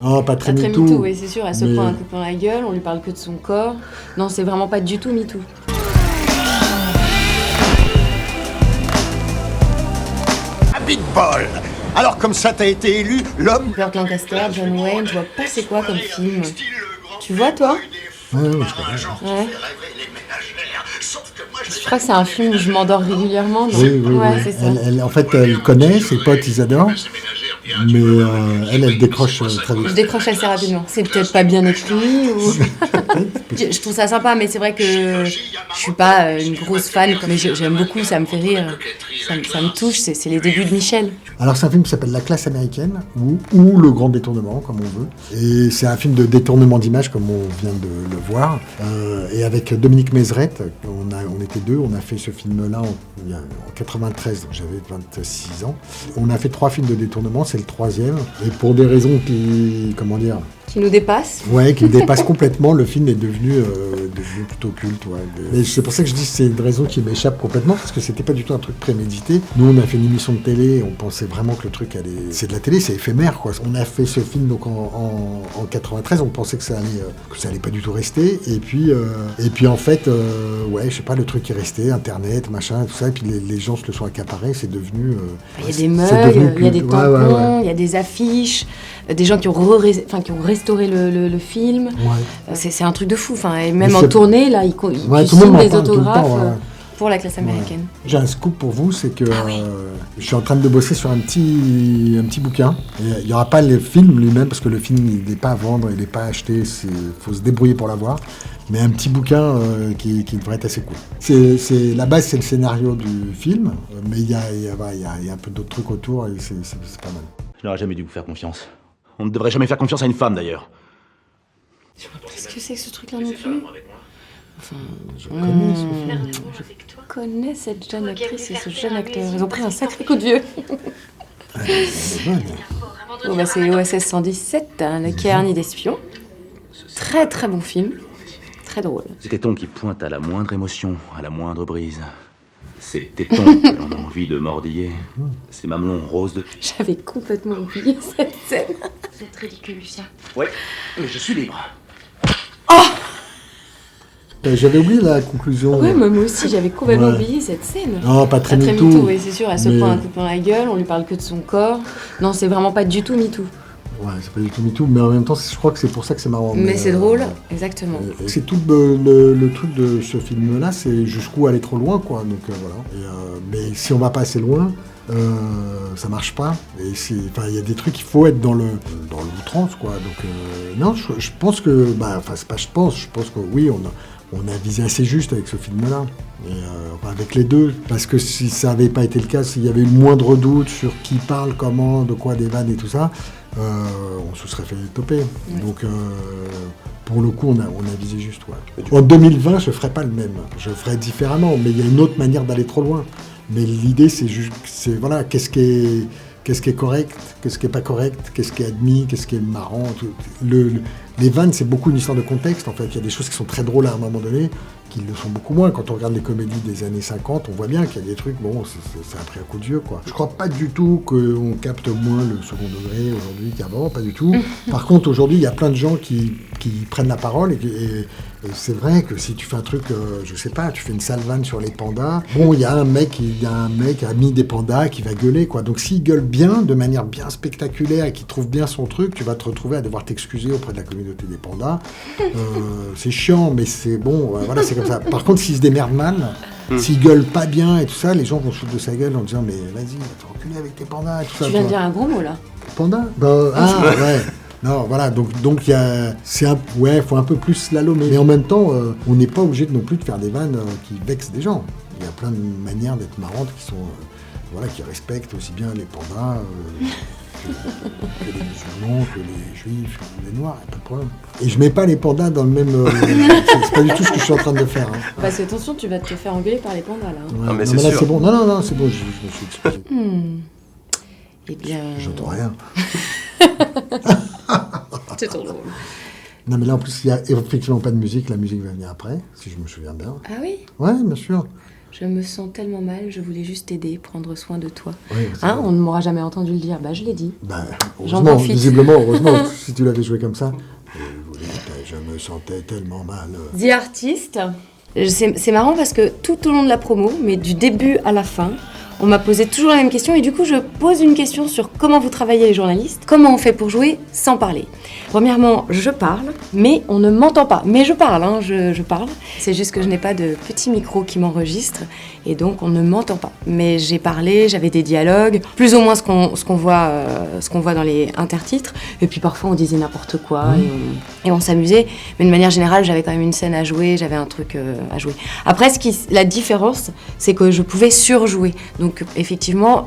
Non, pas très Pas très MeToo. MeToo, oui, c'est sûr. Elle se mais- prend un coup dans la gueule, on lui parle que de son corps. Non, c'est vraiment pas du tout MeToo. À big ball. Alors comme ça t'as été élu l'homme... Burt Lancaster, John Wayne, je vois pas c'est quoi comme film. Tu vois, toi? Ouais, je connais. Ouais. Je crois que c'est un film où je m'endors régulièrement, non? Oui, Ouais, oui. c'est ça. En fait, elle connaît, ses potes, ils adorent. Mais elle décroche très Je vite. décroche assez rapidement. C'est peut-être pas bien écrit ou... Je trouve ça sympa, mais c'est vrai que je suis pas une grosse fan. Mais j'aime beaucoup, ça me fait rire. Ça me touche, c'est les débuts de Michel. Alors c'est un film qui s'appelle La classe américaine ou Le grand détournement, comme on veut. Et c'est un film de détournement d'image, comme on vient de le voir. Et avec Dominique Mézeret, on était deux, on a fait ce film-là en 93, donc j'avais 26 ans. On a fait 3 films de détournement, c'est le 3e. Et pour des raisons qui Qui nous dépasse. Ouais, qui me dépasse complètement. Le film est devenu plutôt culte. Ouais. Et c'est pour ça que je dis que c'est une raison qui m'échappe complètement, parce que c'était pas du tout un truc prémédité. Nous, on a fait une émission de télé, on pensait vraiment que le truc allait... C'est de la télé, c'est éphémère, quoi. On a fait ce film donc en 93, on pensait que ça allait pas du tout rester. Et puis en fait, ouais, je sais pas, le truc est resté, Internet, machin, tout ça, et puis les gens se le sont accaparés, c'est devenu... Il y a des mugs, il y a des tampons, il y a des affiches, des gens qui ont restauré le film. Ouais. C'est un truc de fou. Enfin, et même Mais en c'est- tournée, là, ils Ouais, tout le signent monde des m'en parle tout le autographes temps, ouais. pour la classe américaine. J'ai un scoop pour vous, c'est que je suis en train de bosser sur un petit bouquin. Et il n'y aura pas le film lui-même, parce que le film, il n'est pas à vendre, il n'est pas à acheter, il faut se débrouiller pour l'avoir. Mais un petit bouquin qui devrait être assez cool. La base, c'est le scénario du film, mais il y a un peu d'autres trucs autour, et c'est pas mal. Je n'aurais jamais dû vous faire confiance. On ne devrait jamais faire confiance à une femme, d'ailleurs. Qu'est-ce que c'est que ce truc-là non plus? Enfin, Je connais ce film. je connais cette jeune actrice et ce jeune acteur. Ils ont pris un sacré coup de vieux. C'est bonne. Bon, bah, c'est OSS 117, le Kearney d'espion. Très très bon film. Très drôle. Ces tétons qui pointent à la moindre émotion, à la moindre brise. Ces tétons que l'on a envie de mordiller. Ces mamelons roses de... J'avais complètement oublié cette scène. Vous êtes ridicule, Lucien. Ouais, mais je suis libre. J'avais oublié la conclusion. Ouais, moi aussi, j'avais complètement Ouais. oublié cette scène. Non, pas très Pas très MeToo. MeToo, oui, c'est sûr. Elle se mais- prend un coup dans la gueule, on lui parle que de son corps. Non, c'est vraiment pas du tout MeToo. Ouais, c'est pas du tout MeToo, mais en même temps, je crois que c'est pour ça que c'est marrant. Mais c'est drôle, euh, exactement. C'est tout le truc de ce film-là, c'est jusqu'où aller trop loin, quoi. Donc voilà. Mais si on va pas assez loin, ça marche pas. Et il y a des trucs, il faut être dans l'outrance, quoi. Donc non, je pense que, c'est pas je pense que oui, on a visé assez juste avec ce film-là. Et avec les deux, parce que si ça n'avait pas été le cas, s'il y avait eu le moindre doute sur qui parle, comment, de quoi, des vannes et tout ça, on se serait fait toper. Ouais. Donc pour le coup, on a visé juste. Ouais. En 2020, je ferais pas le même. Je ferais différemment, mais il y a une autre manière d'aller trop loin. Mais l'idée, c'est juste, voilà, qu'est-ce qui est correct, qu'est-ce qui est pas correct, qu'est-ce qui est admis, qu'est-ce qui est marrant. Les vannes, c'est beaucoup une histoire de contexte. En fait, il y a des choses qui sont très drôles à un moment donné, qui le sont beaucoup moins. Quand on regarde les comédies des années 50, on voit bien qu'il y a des trucs, bon, ça a pris un coup de vieux, quoi. Je crois pas du tout qu'on capte moins le second degré aujourd'hui qu'avant, pas du tout. Par contre, aujourd'hui, il y a plein de gens qui prennent la parole et c'est vrai que si tu fais un truc, je sais pas, tu fais une sale vanne sur les pandas, bon, il y a un mec ami des pandas qui va gueuler, quoi. Donc s'il gueule bien, de manière bien spectaculaire et qu'il trouve bien son truc, tu vas te retrouver à devoir t'excuser auprès de la communauté des pandas. C'est chiant, mais c'est bon, voilà, c'est comme ça. Par contre, s'il se démerde mal, s'il gueule pas bien et tout ça, les gens vont se foutre de sa gueule en disant, mais vas-y, va te reculer avec tes pandas et tout ça. Tu viens de toi. dire un gros mot, là. Panda ouais. Non, voilà, donc faut un peu plus slalomer. Mais en même temps, on n'est pas obligé non plus de faire des vannes qui vexent des gens. Il y a plein de manières d'être marrantes qui sont, qui respectent aussi bien les pandas que les musulmans, que les juifs, que les noirs, y a pas de problème. Et je mets pas les pandas dans le même... c'est pas du tout ce que je suis en train de faire. Hein. Parce que attention, tu vas te faire engueuler par les pandas, là. Ouais, Non, mais c'est là, sûr. c'est bon. Non, c'est bon, je me suis excusé. Eh bien... J'entends rien. C'est trop drôle. Non, mais là, en plus, il n'y a effectivement pas de musique. La musique va venir après, si je me souviens bien. Ah oui? Ouais, bien sûr. Je me sens tellement mal, je voulais juste t'aider, prendre soin de toi. Oui, On ne m'aura jamais entendu le dire, je l'ai dit. J'en Heureusement, profite. heureusement, si tu l'avais joué comme ça. Je me sentais tellement mal. The Artist, c'est marrant parce que tout au long de la promo, mais du début à la fin, on m'a posé toujours la même question et du coup je pose une question sur comment vous travaillez les journalistes, comment on fait pour jouer sans parler. Premièrement, je parle, mais on ne m'entend pas. Mais je parle, je parle. C'est juste que je n'ai pas de petit micro qui m'enregistre et donc on ne m'entend pas. Mais j'ai parlé, j'avais des dialogues, plus ou moins ce qu'on voit dans les intertitres. Et puis parfois on disait n'importe quoi et on s'amusait. Mais de manière générale, j'avais quand même une scène à jouer, j'avais un truc à jouer. Après, la différence, c'est que je pouvais surjouer. Donc effectivement,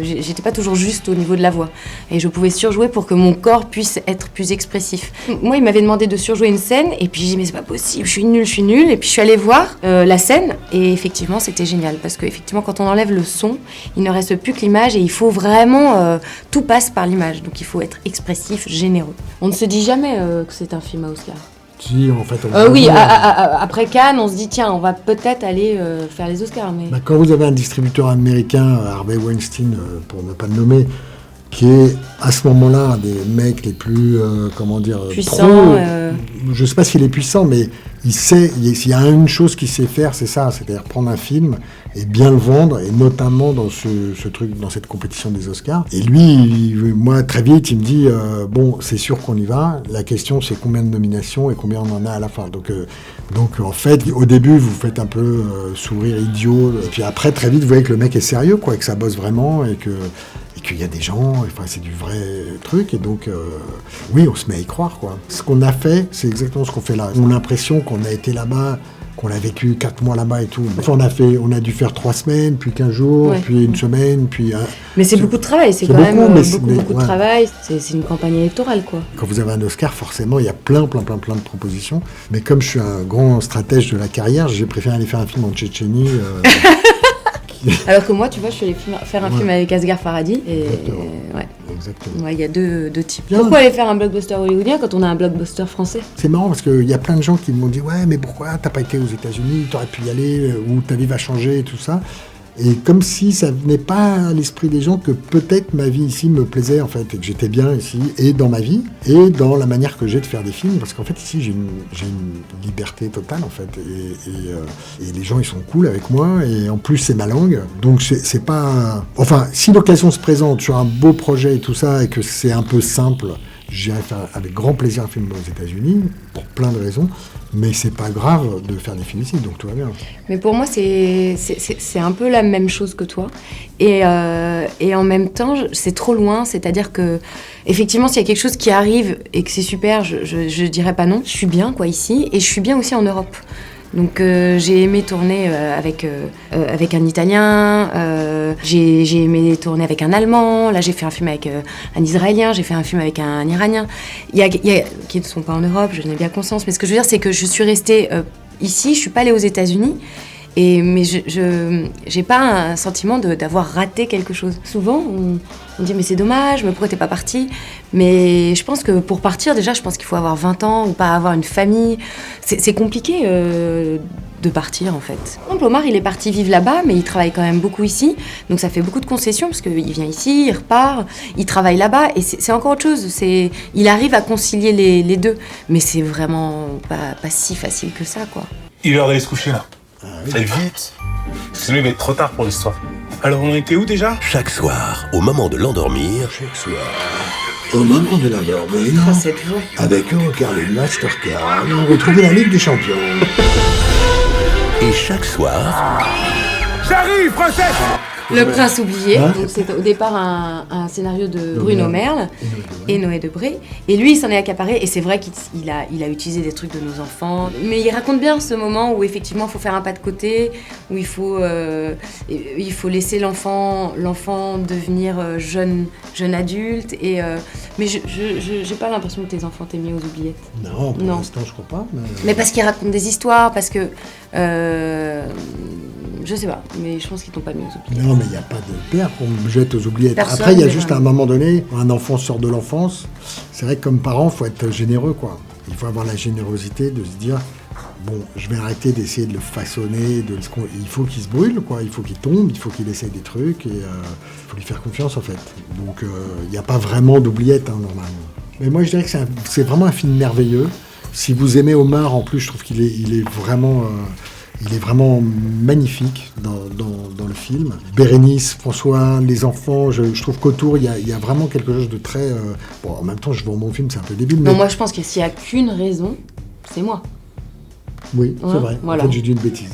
j'étais pas toujours juste au niveau de la voix. Et je pouvais surjouer pour que mon corps puisse être plus expressif. Moi, il m'avait demandé de surjouer une scène, et puis j'ai dit mais c'est pas possible, je suis nulle. Et puis je suis allée voir la scène, et effectivement c'était génial, parce que effectivement quand on enlève le son, il ne reste plus que l'image, et il faut vraiment, tout passe par l'image, donc il faut être expressif, généreux. On ne se dit jamais que c'est un film à Oscar. Si, en fait, Après Cannes, on se dit tiens, on va peut-être aller faire les Oscars. Mais... quand vous avez un distributeur américain, Harvey Weinstein, pour ne pas le nommer, qui est à ce moment-là un des mecs les plus, puissants. Je sais pas s'il est puissant, mais s'il y a une chose qu'il sait faire, c'est ça, c'est-à-dire prendre un film et bien le vendre, et notamment dans ce truc, dans cette compétition des Oscars. Et lui, moi, très vite, il me dit, bon, c'est sûr qu'on y va, la question c'est combien de nominations et combien on en a à la fin. Donc en fait, au début, vous faites un peu sourire idiot, et puis après, très vite, vous voyez que le mec est sérieux, quoi, et que ça bosse vraiment, et qu'il y a des gens, enfin c'est du vrai truc, et donc oui, on se met à y croire, quoi. Ce qu'on a fait, c'est exactement ce qu'on fait là. On a l'impression qu'on a été là-bas, qu'on a vécu 4 mois là-bas et tout. Enfin, on a dû faire 3 semaines, puis 15 jours, puis une semaine, puis... Mais c'est beaucoup de travail, c'est quand même beaucoup de travail. C'est une campagne électorale, quoi. Quand vous avez un Oscar, forcément, il y a plein de propositions. Mais comme je suis un grand stratège de la carrière, j'ai préféré aller faire un film en Tchétchénie... Alors que moi, tu vois, je suis allée faire un film avec Asghar Farhadi. Exactement. Il y a deux types. Pourquoi aller faire un blockbuster hollywoodien quand on a un blockbuster français ? C'est marrant parce qu'il y a plein de gens qui m'ont dit « Ouais, mais pourquoi t'as pas été aux États-Unis ? T'aurais pu y aller, ou ta vie va changer et tout ça. » Et comme si ça venait pas à l'esprit des gens que peut-être ma vie ici me plaisait, en fait, et que j'étais bien ici, et dans ma vie, et dans la manière que j'ai de faire des films, parce qu'en fait, ici, j'ai une liberté totale, en fait, et les gens, ils sont cool avec moi, et en plus, c'est ma langue, donc c'est pas... Enfin, si l'occasion se présente sur un beau projet et tout ça, et que c'est un peu simple, j'irai faire avec grand plaisir un film aux États-Unis, pour plein de raisons, mais c'est pas grave de faire des films ici, donc tout va bien. Mais pour moi, c'est un peu la même chose que toi. Et en même temps, c'est trop loin, c'est-à-dire que, effectivement, s'il y a quelque chose qui arrive et que c'est super, je dirais pas non. Je suis bien, quoi, ici, et je suis bien aussi en Europe. Donc j'ai aimé tourner avec un Italien, j'ai aimé tourner avec un Allemand, là j'ai fait un film avec un Israélien, j'ai fait un film avec un Iranien, qui ne sont pas en Europe, je n'ai bien conscience, mais ce que je veux dire c'est que je suis restée ici, je suis pas allée aux États-Unis, mais je j'ai pas un sentiment d'avoir raté quelque chose. Souvent on dit mais c'est dommage, mais pourquoi t'es pas partie ? Mais je pense que pour partir déjà, je pense qu'il faut avoir 20 ans ou pas avoir une famille. C'est compliqué de partir en fait. Par exemple, Omar il est parti vivre là-bas, mais il travaille quand même beaucoup ici, donc ça fait beaucoup de concessions parce qu'il vient ici, il repart, il travaille là-bas et c'est encore autre chose. Il arrive à concilier les deux, mais c'est vraiment pas si facile que ça, quoi. Il est l'heure d'aller se coucher là. Fais vite. Sinon il va être trop tard pour l'histoire. Alors on était où déjà ? Chaque soir, au moment de l'endormir, Au moment de l'endormir, Cette voix. avec Eurocarling Mastercard, on retrouve la Ligue des Champions. et chaque soir, J'arrive, princesse ! Le Prince oublié, Hein, donc c'est au départ un scénario de Bruno Merle et Noé Debré. Et lui, il s'en est accaparé, et c'est vrai qu'il a utilisé des trucs de nos enfants. Mais il raconte bien ce moment où effectivement il faut faire un pas de côté, où il faut laisser l'enfant devenir jeune adulte. Mais j'ai pas l'impression que tes enfants t'aient mis aux oubliettes. Non, pour Non. l'instant, je crois pas. Mais parce qu'ils racontent des histoires, parce que... je sais pas, mais je pense qu'ils t'ont pas mis aux oubliettes. Non, mais il n'y a pas de père qu'on me jette aux oubliettes. Personne, Après, il y a mais juste à vraiment. un moment donné, un enfant sort de l'enfance. C'est vrai que comme parent, il faut être généreux, quoi. Il faut avoir la générosité de se dire, bon, je vais arrêter d'essayer de le façonner, il faut qu'il se brûle, quoi. Il faut qu'il tombe, il faut qu'il essaye des trucs, et il faut lui faire confiance, en fait. Donc, il n'y a pas vraiment d'oubliette, normalement. Mais moi, je dirais que c'est vraiment un film merveilleux. Si vous aimez Omar, en plus, je trouve qu'il est vraiment... il est vraiment magnifique dans le film. Bérénice, François, les enfants, je trouve qu'autour, il y a vraiment quelque chose de très... Bon, en même temps, je vends mon film, c'est un peu débile, mais... Non, moi, je pense que s'il n'y a qu'une raison, c'est moi. Oui, c'est vrai. Voilà. En fait, j'ai dit une bêtise.